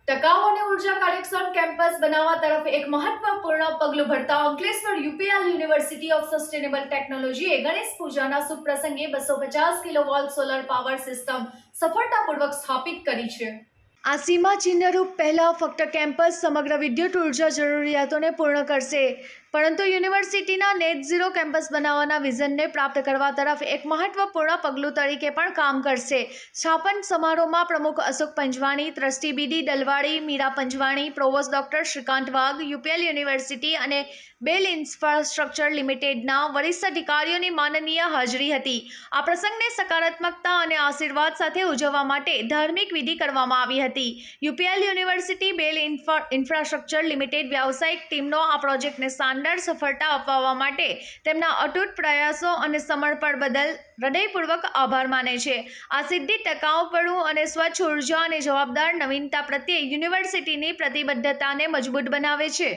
ટકાઉ અને ઉર્જા કાર્યક્ષમ કેમ્પસ બનાવવા તરફ એક મહત્વપૂર્ણ પગલું ભરતા Ankleshwar UPL university of sustainable ટેકનોલોજીએ ગણેશ પૂજાના શુભ પ્રસંગે 250 કિલોવોલ્ટ સોલર પાવર સિસ્ટમ સફળતાપૂર્વક સ્થાપિત કરી છે। આ સીમાચિહ્નરૂપ પહેલા ફક્ત કેમ્પસ સમગ્ર વિદ્યુત ઉર્જા જરૂરિયાતોને પૂર્ણ કરશે, પરંતુ યુનિવર્સિટીના નેટ ઝીરો કેમ્પસ બનાવવાના વિઝનને પ્રાપ્ત કરવા તરફ એક મહત્વપૂર્ણ પગલું તરીકે પણ કામ કરશે। સ્થાપન સમારોહમાં પ્રમુખ અશોક પંજવાણી, ટ્રસ્ટી બીડી દલવાડી, મીરા પંજવાણી, પ્રોવોસ્ટ ડોક્ટર શ્રીકાંત વાઘ, યુપીએલ યુનિવર્સિટી અને બેલ ઇન્ફ્રાસ્ટ્રક્ચર લિમિટેડના વરિષ્ઠ અધિકારીઓની માનનીય હાજરી હતી। આ પ્રસંગને સકારાત્મકતા અને આશીર્વાદ સાથે ઉજવવા માટે ધાર્મિક વિધિ કરવામાં આવી હતી। યુપીએલ યુનિવર્સિટી બેલ ઇન્ફ્રાસ્ટ્રક્ચર લિમિટેડ વ્યાવસાયિક ટીમનો આ પ્રોજેક્ટને શાનદાર સફળતા અપાવવા માટે તેમના અતૂટ પ્રયાસો અને સમર્પણ બદલ હૃદયપૂર્વક આભાર માને છે। આ સિદ્ધિ ટકાઉપણું અને સ્વચ્છ ઉર્જા અને જવાબદાર નવીનતા પ્રત્યે યુનિવર્સિટીની પ્રતિબદ્ધતાને મજબૂત બનાવે છે।